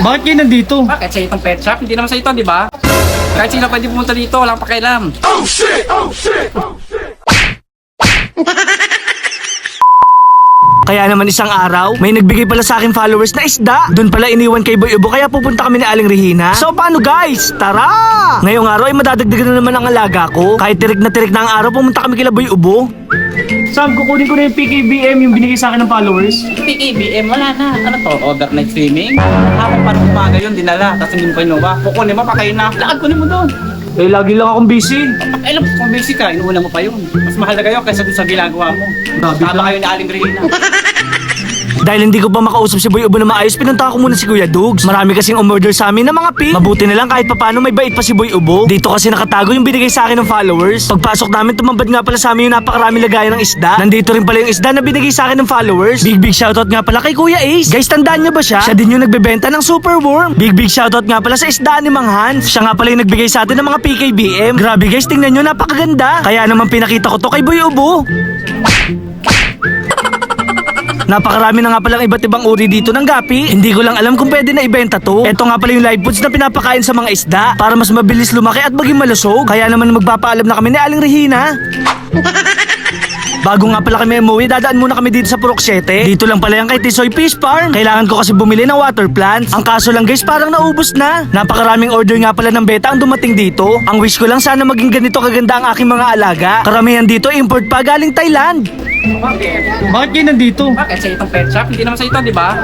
Bakit kayo nandito? Bakit sa itong pet shop? Hindi naman sa ito, di ba? Kahit sino pwede pumunta dito, walang pakialam. Oh shit! Oh shit! Oh shit! Kaya naman isang araw, may nagbigay pala sa akin followers na isda. Doon pala iniwan kay Boy Ubo kaya pupunta kami ni Aling Regina. So paano guys? Tara! Ngayong araw ay madadagdagan na naman ang alaga ko. Kahit tirik na ang araw, pumunta kami kila Boy Ubo. Sam, kukunin ko na yung PKBM yung binigay sa akin ng followers. PKBM, wala na. Ano to? Overnight swimming? Habang parang umaga yun, dinala. Tapos hindi mo kinuha. Kukunin mo pa kayo na. Lakad kunin mo doon. Eh, lagi lang akong busy. Alam mo, kung busy ka, inuuna mo pa yun. Mas mahal na kayo kaysa dun sa ginagawa mo. Grabe Tama ka. kayo ni Aling Regina. Dahil hindi ko pa makausap si Boy Ubo na maayos, pinunta ko muna si Kuya Dugs. Marami kasing umorder sa amin ng mga pig. Mabuti na lang kahit papano may bait pa si Boy Ubo. Dito kasi nakatago yung binigay sa akin ng followers. Pagpasok namin, tumambad nga pala sa amin yung napakarami lagayan ng isda. Nandito rin pala yung isda na binigay sa akin ng followers. Big shoutout nga pala kay Kuya Ace. Guys, tandaan niyo ba siya? Siya din yung nagbebenta ng super worm. Big shoutout nga pala sa isda ni Mang Hans. Siya nga pala yung nagbigay sa atin ng mga PKBM. Grabe guys, tingnan nyo, napakaganda. Kaya naman pinakita ko to kay Boy Ubo. Napakarami na nga palang iba't ibang uri dito ng gapi. Hindi ko lang alam kung pwede na ibenta to. Ito nga pala yung live foods na pinapakain sa mga isda para mas mabilis lumaki at maging malusog. Kaya naman magpapaalam na kami ni Aling Regina. Bago nga pala kami umuwi, dadaan muna kami dito sa Purok 7. Dito lang pala yung kay Tisoy Fish Farm. Kailangan ko kasi bumili ng water plants. Ang kaso lang guys, parang naubos na. Napakaraming order nga pala ng beta ang dumating dito. Ang wish ko lang sana maging ganito kaganda ang aking mga alaga. Karamihan dito import pa galing Thailand. Bakit? Bakit kayo nandito? Bakit sa itong pet shop? Hindi naman sa ito, di ba?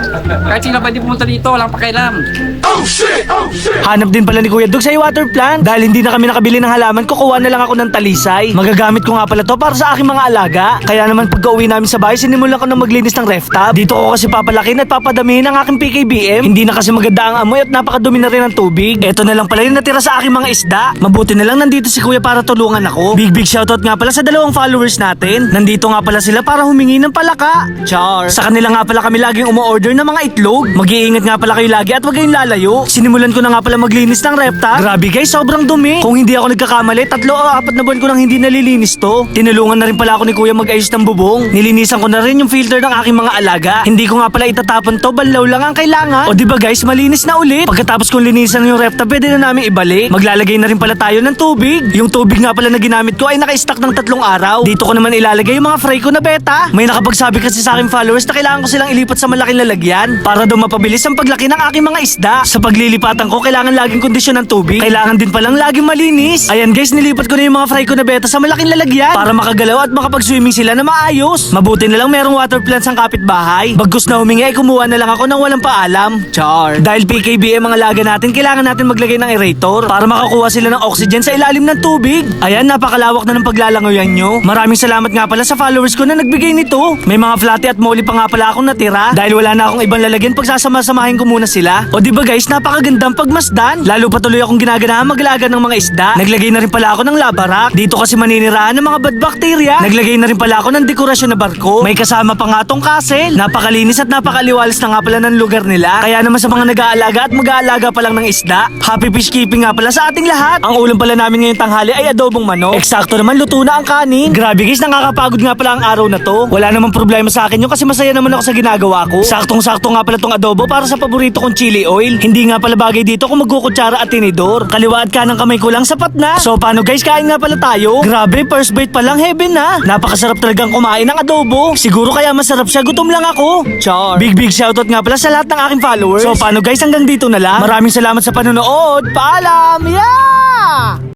Kahit sino pwede pumunta dito, walang pakialam. Oh shit! Oh shit! Hanap din pala ni Kuya Dug sa water plant. Dahil hindi na kami nakabili ng halaman, kukuha na lang ako ng talisay. Magagamit ko nga pala to para sa aking mga alaga. Kaya naman pagka-uwi namin sa bahay, sinimulan ko na maglinis ng ref tub. Dito ko kasi papalakin at papadamihin ang aking PKBM. Hindi na kasi maganda ang amoy at napakadumi na rin ang tubig. Eto na lang pala yung natira sa aking mga isda. Mabuti na lang nandito si Kuya para tulungan ako. Big shoutout nga pala sa dalawang followers natin. Nandito nga pala sila para humingi ng palaka. Char. Sa kanila nga pala kami laging umu-order ng mga itlog. Mag-iingat nga pala kayo lagi at wag kayong lalayo. Sinimulan ko na nga pala maglinis ng ref tub. Grabe guys, sobrang dumi. Kung hindi ako nagkakamali, 3 o 4 na buwan ko nang hindi nalilinis to. Tinulungan na rin pala ako ni Kuya mag-ayos ng bubong. Nilinisan ko na rin yung filter ng aking mga alaga. Hindi ko nga pala itatapon to, banlaw lang ang kailangan. O diba guys, malinis na ulit. Pagkatapos kong linisan yung ref tub, pwede na namin ibalik. Maglalagay na rin pala tayo ng tubig. Yung tubig nga pala na ginamit ko ay naka-stack ng 3 araw. Dito ko naman ilalagay yung mga fry ko na beta. May nakapagsabi kasi sa aking followers na kailangan ko silang ilipat sa malaking lalagyan para daw mapabilis ang paglaki ng aking mga isda. Sa paglilipatan ko, kailangan laging kondisyon ng tubig. Kailangan din palang laging malinis. Ayan guys, nilipat ko na yung mga fry ko na beta sa malaking lalagyan para makagalaw at makapag-swimming sila na maayos. Mabuti na lang merong water plants ang kapitbahay. Bagkus na humingi ay kumuha na lang ako ng walang paalam. Char. Dahil PKBM ang alaga natin, kailangan natin maglagay ng aerator para makakuha sila ng oxygen sa ilalim ng tubig. Ayan, napakalawak na ng paglalangoyan nyo. Maraming salamat nga pala sa followers ko na nagbigay nito. May mga flatty at molly pa nga pala akong natira. Dahil wala na akong ibang lalagyan, pagsasama-samahin ko muna sila. O diba guys, napakagandang pagmasdan. Lalo patuloy akong ginaganahan mag-alaga ng mga isda. Naglagay na rin pala ako ng lava rock. Dito kasi maninirahan ng mga bad bacteria. Naglagay na rin pala ako ng dekorasyon na barko. May kasama pa nga tong castle. Napakalinis at napakaliwalas na nga pala ng lugar nila. Kaya naman sa mga nag-aalaga at mag-aalaga pa lang ng isda, happy fish keeping nga pala sa ating lahat. Ang ulam pala namin ngayong tanghali ay adobong manok. Eksakto naman, luto na ang kanin. Grabe guys, nakakapagod nga pala ang araw na to. Wala namang problema sa akin yun kasi masaya naman ako sa ginagawa ko. Saktong-sakto nga pala tong adobo para sa paborito kong chili oil. Hindi nga pala bagay dito kung magkukutsara at tinidor. Kaliwa at kanang kamay ko lang sapat na. So paano guys, kain nga pala tayo. Grabe, first bite pa lang heaven na. Napakasarap talagang kumain ng adobo. Siguro kaya masarap siya, gutom lang ako. Char. Big shoutout nga pala sa lahat ng aking followers. So paano guys, hanggang dito na lang. Maraming salamat sa panonood. Paalam! Yeah!